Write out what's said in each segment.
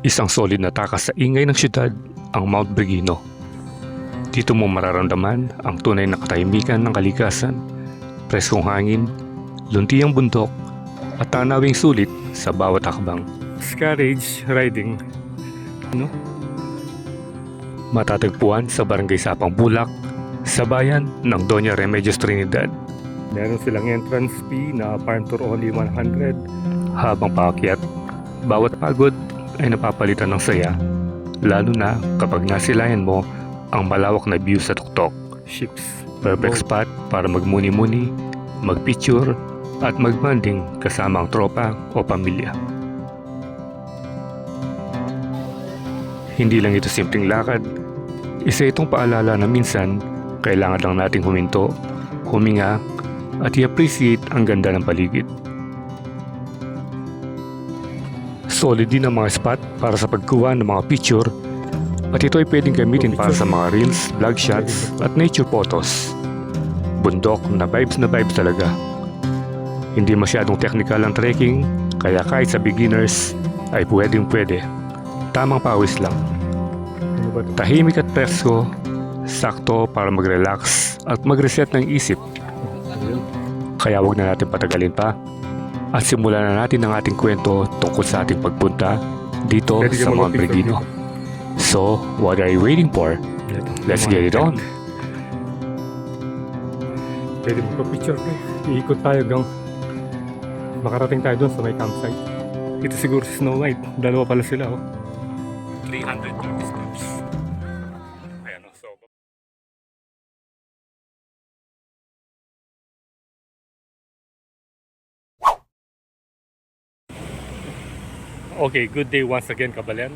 Isang solid na takas sa ingay ng syudad ang Mount Breguino. Dito mo mararamdaman ang tunay na katahimikan ng kalikasan, preskong hangin, luntiang bundok at tanawing sulit sa bawat hakbang. Carriage riding, matatagpuan sa Barangay Sapang Bulak, sa bayan ng Doña Remedios Trinidad. Meron silang entrance fee na farm tour only 100. Habang paakyat, bawat pagod ay napapalitan ng saya, lalo na kapag nasilayan mo ang malawak na view sa tuktok. Ships, perfect spot para magmuni-muni, magpicture at magbanding kasama ang tropa o pamilya. Hindi lang ito simpleng lakad, isa itong paalala na minsan kailangan lang nating huminto, huminga at i-appreciate ang ganda ng paligid. Solid din ang mga spot para sa pagkuha ng mga picture at ito ay pwedeng gamitin para sa mga reels, vlog shots at nature photos. Bundok na vibes talaga. Hindi masyadong technical ang trekking, kaya kahit sa beginners ay pwede. Tamang pawis lang. Tahimik at presko, sakto para mag-relax at mag-reset ng isip. Kaya wag na natin patagalin pa at simulan na natin ang ating kwento tungkol sa ating pagpunta dito sa Mount Breguino. So, what are you waiting for? Let's get it on! Pwede magpa-picture ko. Iikot tayo hanggang makarating tayo doon sa may campsite. Ito siguro si Snow White. Dalawa pala sila, 330 steps. Ayan, so okay, good day once again, Kabalen.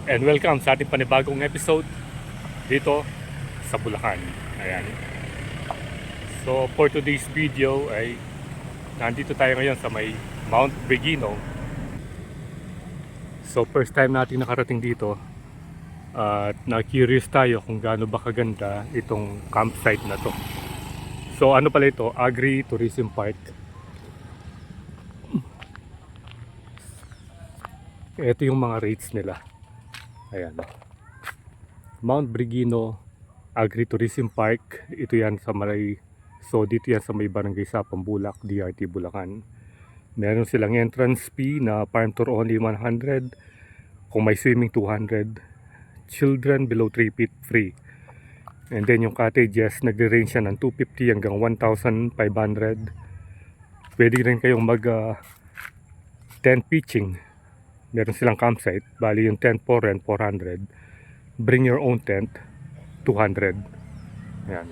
And welcome sa ating panibagong episode dito sa Bulacan. Ayan. So for today's video ay nandito tayo ngayon sa may Mount Breguino. So first time natin nakarating dito at na-curious tayo kung gaano ba kaganda itong campsite na to. So ano pala ito? Agri-Tourism Park. Ito yung mga rates nila. Ayan. Mount Breguino Agri-Tourism Park. Ito yan sa So dito yan sa may Barangay Sapang Bulak, DRT Bulacan. Meron silang entrance fee na farm tour only 100. Kung may swimming 200. Children below 3 feet free. And then yung cottages nagre-range siya ng 250 hanggang 1,500. Pwede rin kayong mag tent pitching. Meron silang campsite, bali yung tent for rent 400. Bring your own tent 200. Ayan.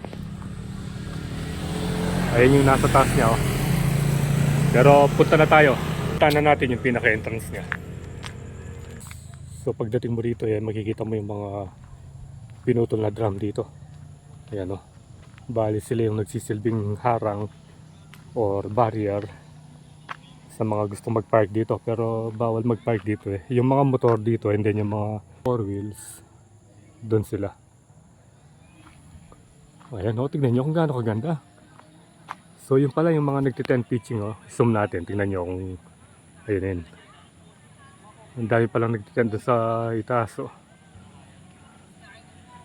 Ayan yung nasa taas niya, Pero punta na tayo. Punta na natin yung pinaka-entrance niya. So pagdating mo dito, yan, makikita mo yung mga pinutol na drum dito. Ayan, bali sila yung nagsisilbing harang or barrier sa mga gusto mag-park dito, pero bawal mag-park dito yung mga motor dito and then yung mga 4 wheels doon sila. Ayan, tignan nyo kung gaano kaganda. So yung pala yung mga nagti-tent pitching, zoom natin, tignan nyo kung ayun. Ang dami palang nagti-tent doon sa itaas.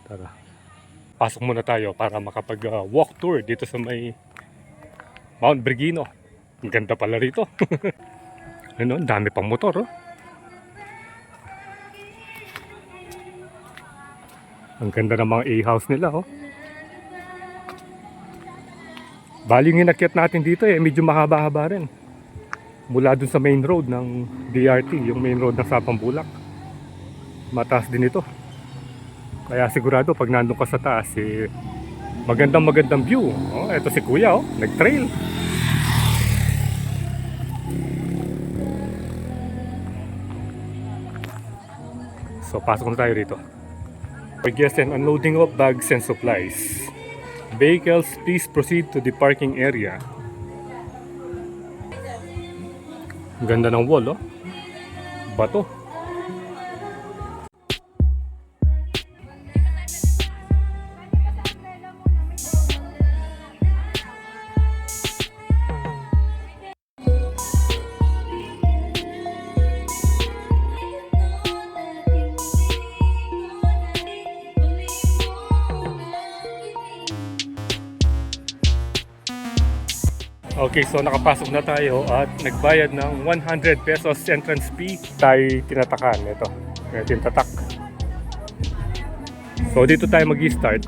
Tara, pasok muna tayo para makapag walk tour dito sa may Mount Breguino. Ang ganda pala rito. Ano, ang dami pang motor, Ang ganda ng mga A-house nila, Bali yung inakyat natin dito medyo mahaba-haba rin. Mula dun sa main road ng DRT, yung main road ng Sapang Bulak. Mataas din ito. Kaya sigurado pag nandun ka sa taas, magandang view. Ito si Kuya, nag-trail. So pasok na tayo rito. For guests and unloading of bags and supplies. Vehicles, please proceed to the parking area. Ganda ng wall, bato. Okay, so nakapasok na tayo at nagbayad ng 100 pesos entrance fee. Tayo tinatakan. Ito yung tatak. So dito tayo mag-start.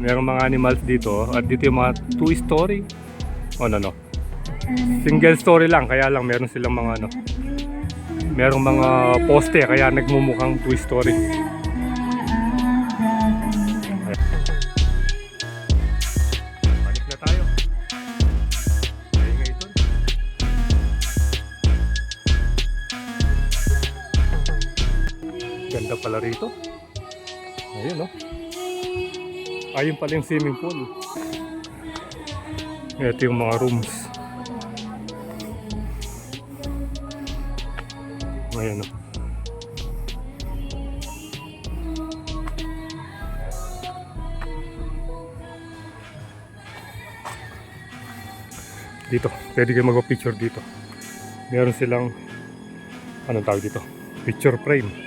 Merong mga animals dito at dito yung mga 2-story. Single story lang, kaya lang meron silang mga merong mga poste kaya nagmumukhang 2-story. Balik na tayo. Ganda pala rito. Ayun ayun pala yung swimming pool. Ito yung mga rooms. Ayun dito, pwede kayo magpa-picture dito. Meron silang anong tawag dito? Picture frame.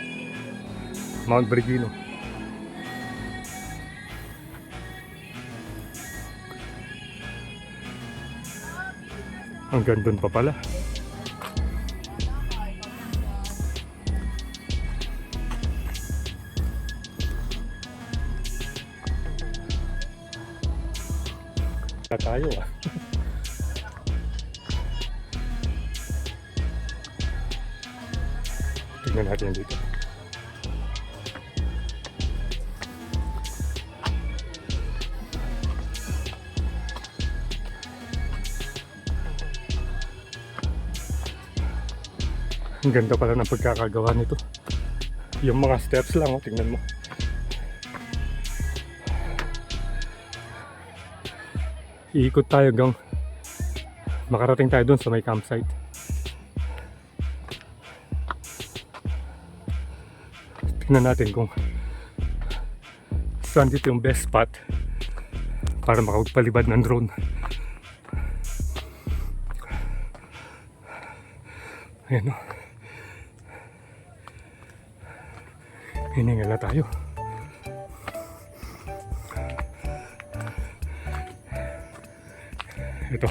Mount Bergino. Hanggang doon pa pala. Tayo tignan natin dito. Ang ganda pala ng pagkakagawa nito. Yung mga steps lang, tingnan mo. Iikot tayo hanggang makarating tayo dun sa may campsite. Tingnan natin kung saan dito yung best spot para makapagpalibad ng drone. Ayan hiningal na tayo. Ito.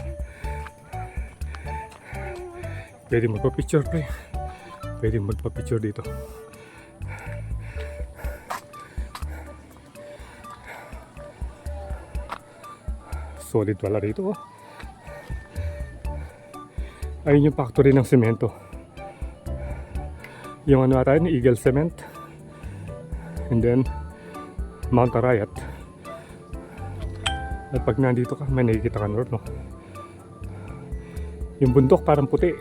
Pwede magpa-picture pre. Pwede magpa-picture dito. Solid pala rito Ayun yung factory ng semento. Yung ata ni Eagle Cement. And then Mount Arayat. At pag nandito ka, may nakikita ka north, yung bundok parang puti.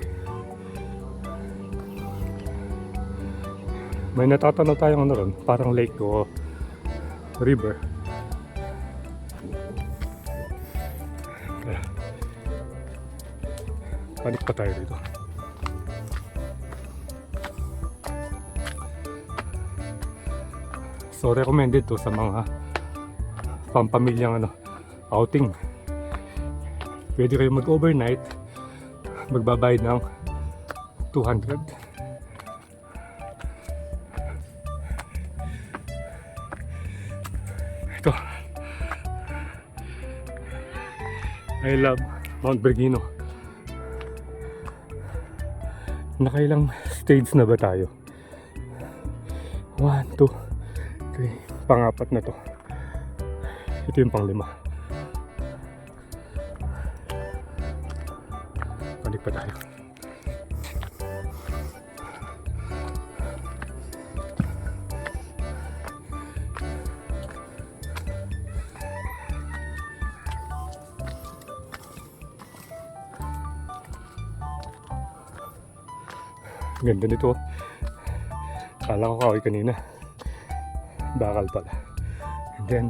May natatanaw tayong ron, parang lake o river. Balik pa tayo dito. So recommended to sa mga pampamilyang outing. Pwede kayo mag-overnight, magbabayad ng 200. Ito. I love Mount Bergino. Nakailang stage na ba tayo? 1, 2, 3. Pang-apat na to. Ito yung pang-5. Balik pa tayo. Ganda nito. Kala ko kahoy kanina. Bakal pala. And then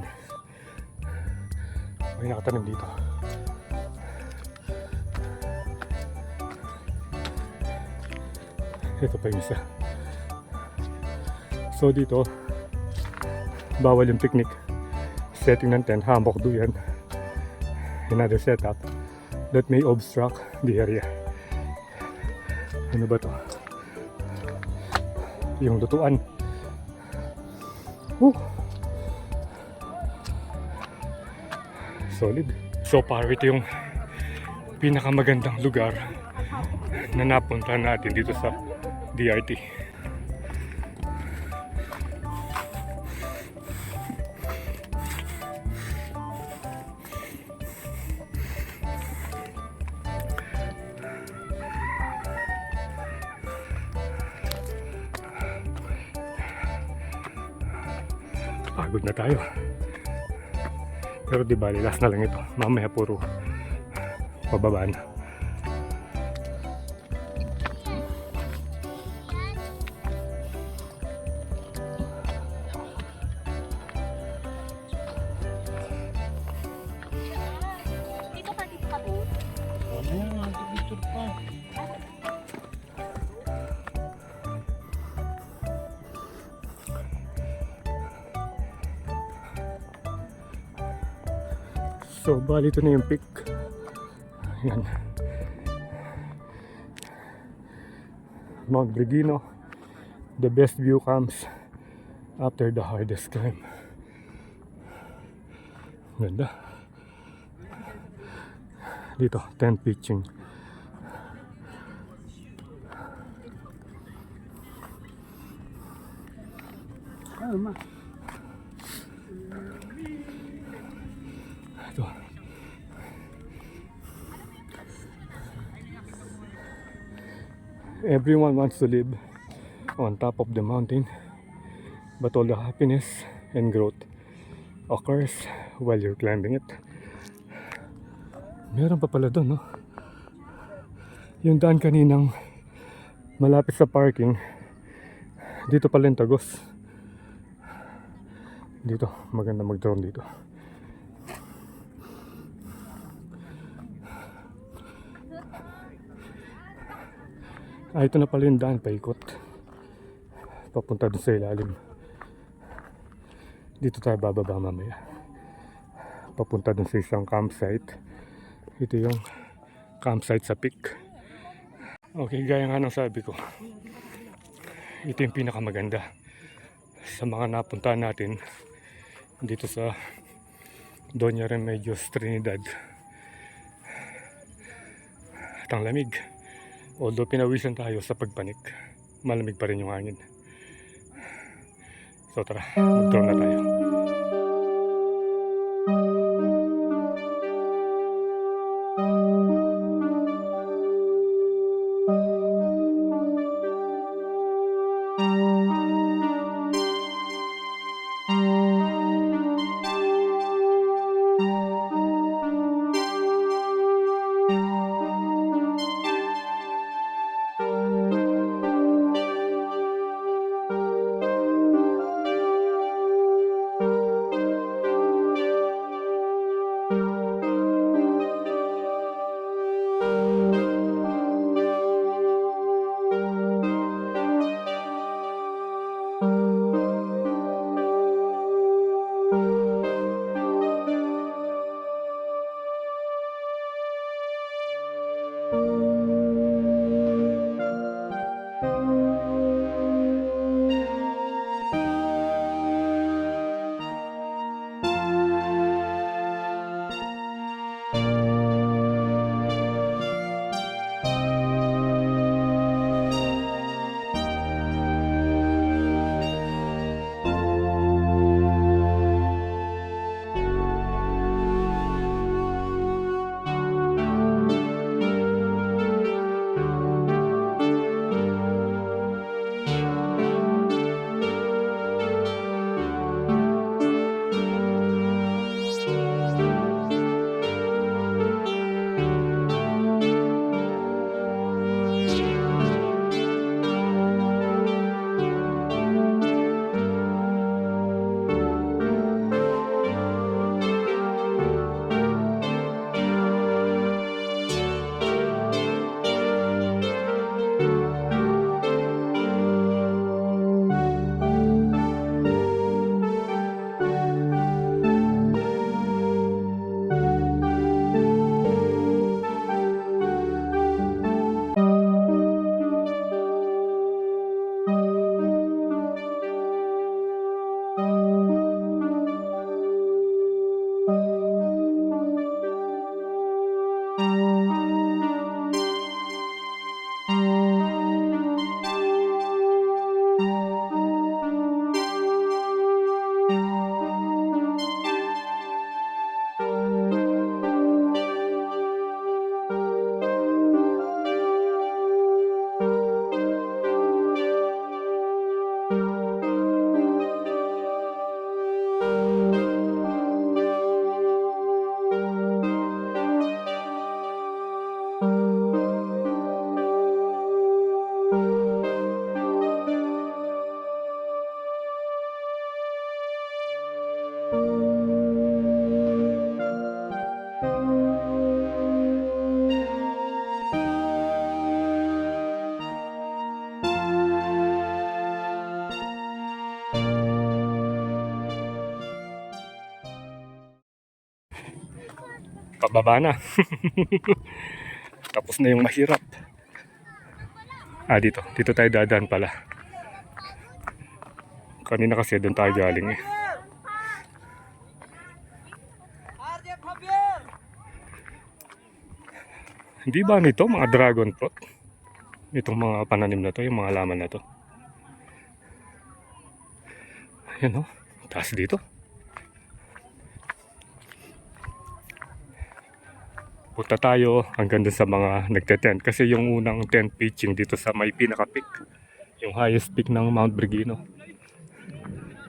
may nakatanong dito. Ito pa yung isa. So dito bawal yung picnic. Setting ng tent, hammock duyan. Another setup that may obstruct the area. Ano ba to? Yung lutuan. Solid. So parang ito yung pinakamagandang lugar na napunta natin dito sa DRT. Pagod na tayo. Pero di bali, last na lang ito. Mamaya puro pababa na. Dito ka po. Dito pa. So, bali ito na yung peak. Yan. Mount Brigino. The best view comes after the hardest climb. Ganda. Dito, tent pitching. Kalma. Ito. Everyone wants to live on top of the mountain, but all the happiness and growth occurs while you're climbing it. Meron pa pala doon, no? Yung daan kaninang malapit sa parking, dito pala yung tagos. Dito, maganda mag-drone dito. Ito na pala yung daan, paikot. Papunta doon sa ilalim. Dito tayo bababa mamaya. Papunta doon sa isang campsite. Ito yung campsite sa peak. Okay, gaya nga ng sabi ko. Ito yung pinakamaganda sa mga napunta natin dito sa Doña Remedios, Trinidad. At ang lamig. Although pinawisan tayo sa pagpanik, malamig pa rin yung hangin. So tara, mag-drone na tayo. Pababa na. Tapos na yung mahirap. Dito. Dito tayo dadaan pala. Kanina kasi doon tayo galing eh. Hindi ba nito mga dragon fruit? Itong mga pananim na to, yung mga laman na to. Ayan o, taas dito. Punta tayo hanggang dun sa mga nagte-tent. Kasi yung unang tent pitching dito sa may pinaka-peak. Yung highest peak ng Mount Brigino.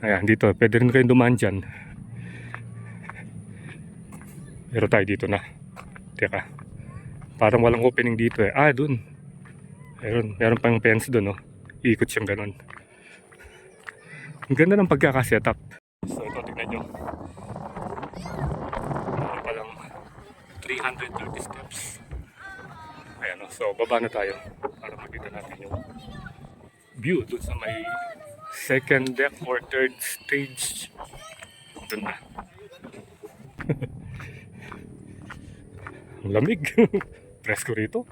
Ayan, dito. Pwede rin kayong dumaan dyan. Pero tayo dito na. Teka. Parang walang opening dito eh. Dun. Meron pang fence dun, oh. Iikot siyang ganun. Ang ganda ng pagkakasetup. So ito, tignan nyo. Meron palang 330 steps. Ayan, oh. So baba na tayo para makita natin yung view dun sa may second deck or third stage. Dun na. Ang lamig. Presko rito.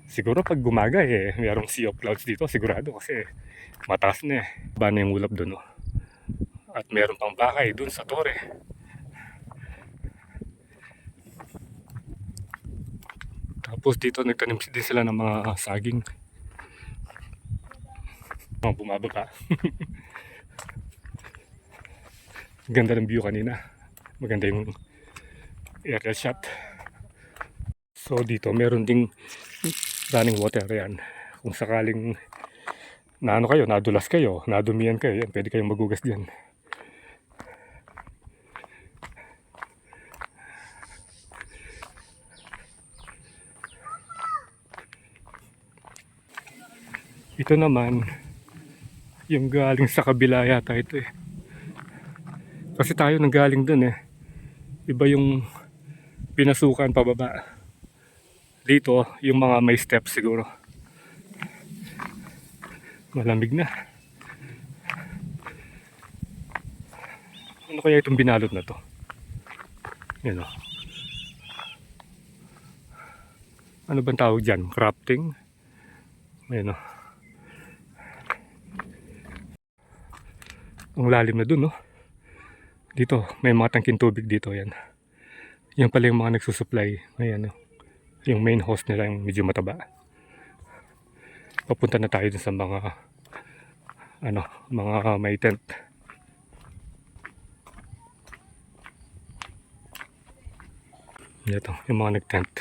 Siguro pag gumaga eh, mayroong sea of clouds dito, sigurado kasi mataas na eh. Ba na yung ulap dun, oh. At meron pang bakay dun sa tore. Tapos dito nagtanim din sila ng mga saging. Mga bumababa. Ganda ng view kanina. Maganda yung aerial shot. So dito meron ding running water yan. Kung sakaling nadulas kayo, nadumihan kayo, yan, pwede kayong magugas diyan. Ito naman yung galing sa kabila yata ito eh. Kasi tayo nang galing dun eh. Iba yung pinasukan pababa. Dito, yung mga may steps siguro. Malamig na. Ano kaya itong binalot na to? Yan o. Ano bang tawag dyan? Crafting? Yan o. Ang lalim na dun, no? Dito, may mga tangking tubig dito. Yan. Yan pala yung mga nagsusupply. Ayan o. Yung main host nila yung medyo mataba. Papunta na tayo dun sa mga mga may tent. Ito, yung mga nag-tent.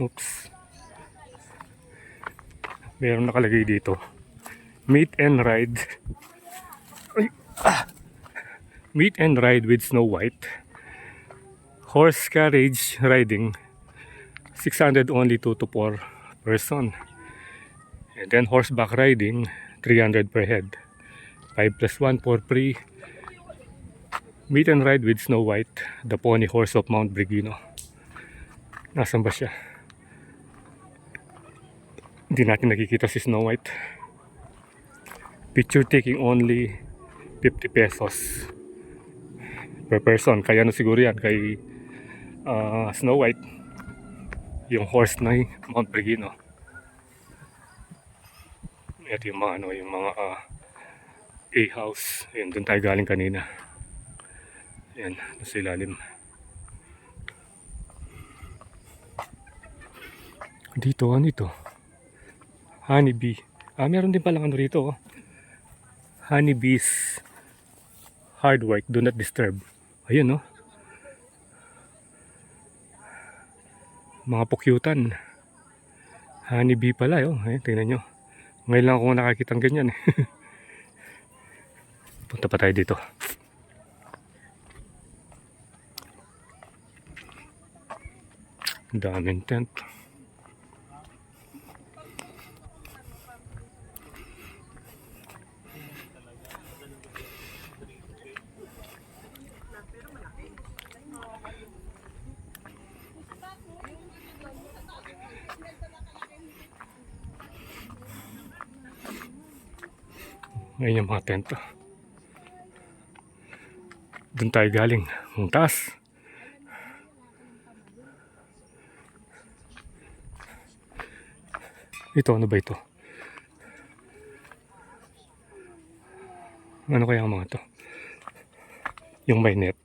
Oops. Meron nakalagay dito. Meet and ride. Meet and ride with Snow White. Horse carriage riding. 600 only 2 to 4 person. And then horseback riding 300 per head. 5 plus 1 for free. Meet and ride with Snow White, the pony horse of Mount Brigino. Nasaan ba siya? Hindi natin nakikita si Snow White. Picture taking only 50 pesos per person. Kaya ano siguro yan kay Snow White, yung horse na Mount Brigino. Ito yung mga yung mga A-house. Ayun, doon tayo galing kanina. Ayan, nasa ilalim. Dito, ano ito? Honeybee. Meron din palang ano rito, oh. Honeybees hard work, do not disturb. Ayun, no? Mga pukyutan. Honeybee pala, oh. Ayun, tingnan nyo. Ngayon lang ako nakakita ng ganyan, eh. Punta pa tayo dito. Daming tent. Ngayon yung mga tento. Doon tayo galing. Ang taas. Ito, ano ba ito? Ano kaya ang mga to? Yung may net.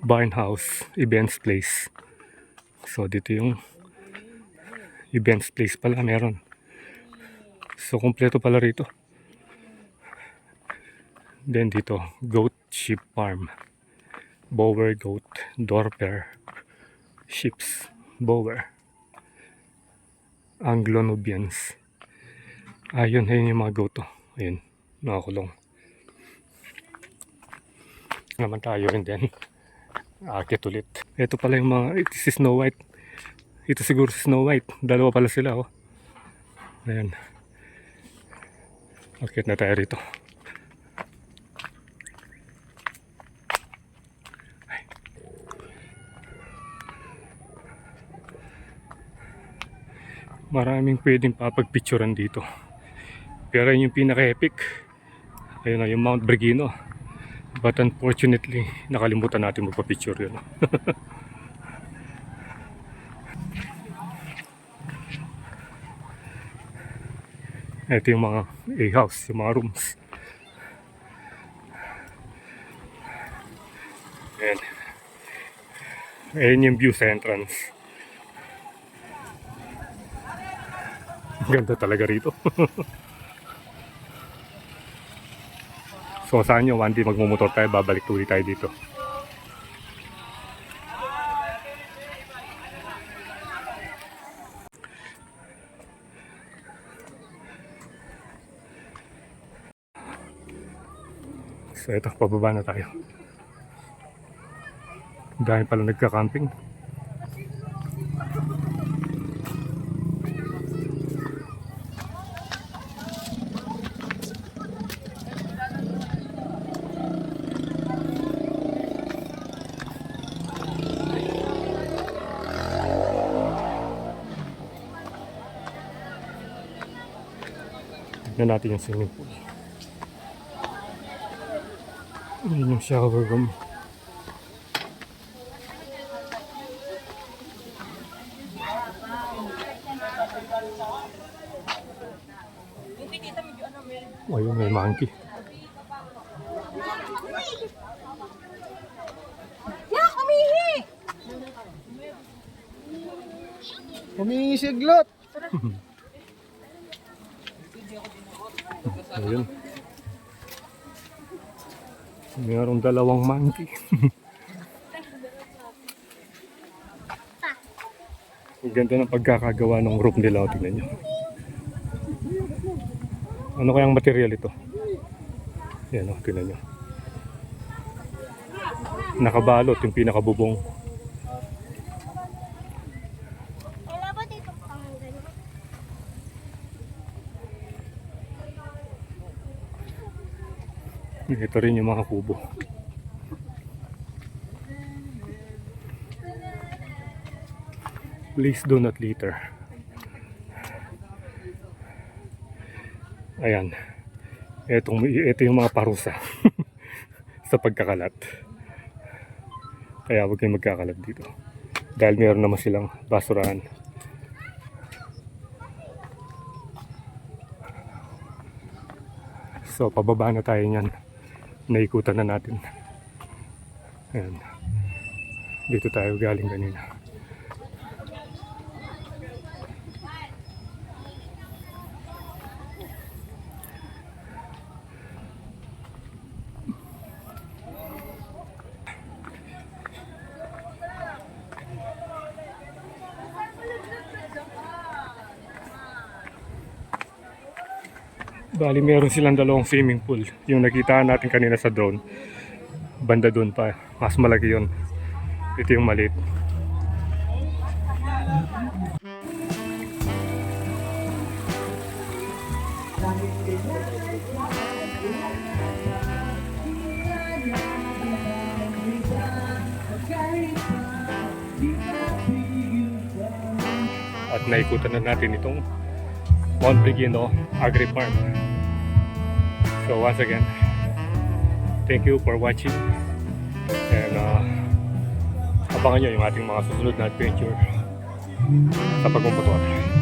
Barnhouse Events Place. So dito yung events place pala meron. So kompleto pala rito. Then dito, goat sheep farm. Bower goat, Dorper, sheeps, bower. Anglo-Nubians. Ayun, ayun yung mga goat to. Ayun, nakakulong. Naman tayo rin din. Akit ulit. Ito pala yung mga, ito si Snow White. Ito siguro si Snow White. Dalawa pala sila, oh. Ayan. Akit na tayo rito. Maraming pwedeng papagpicturean dito. Pero yun yung pinaka-epic. Ayun na, yung Mount Bergino. But unfortunately, nakalimutan natin magpa-picture yun. Ito yung mga A-house, yung mga rooms. Ayan. Ayan yung view sa entrance. Ganda talaga rito. So saan nyo, one day magmumotor tayo, babalik tuloy tayo dito. So ito, pababa na tayo. Dahil pala nagka-camping. Tignan natin yung swimming pool. Yun yung shower room. Ayun, may monkey. Ya, umihi! Humingi si Glot. Ayun. Mayroong dalawang monkey. Ang ganda ng pagkakagawa ng room nila. Tingnan nyo. Ano kayang material ito? Yan o, tingnan nyo. Nakabalot yung pinakabubong. Wala ba dito pang ganun? Ito rin yung mga kubo. Please do not litter. Ayan. Ito yung mga parusa sa pagkakalat. Kaya huwag kayong magkakalat dito. Dahil meron naman silang basurahan. So, pababa na tayo niyan. Naikutan na natin. Ayan. Dito tayo galing kanina. Bali, meron silang dalawang swimming pool. Yung nakita natin kanina sa drone. Banda doon pa. Mas malaki yun. Ito yung maliit. At naikutan na natin itong Mount Bergino Agri Farm. So once again, thank you for watching. And abangan nyo yung ating mga susunod na adventure sa pagmumotor.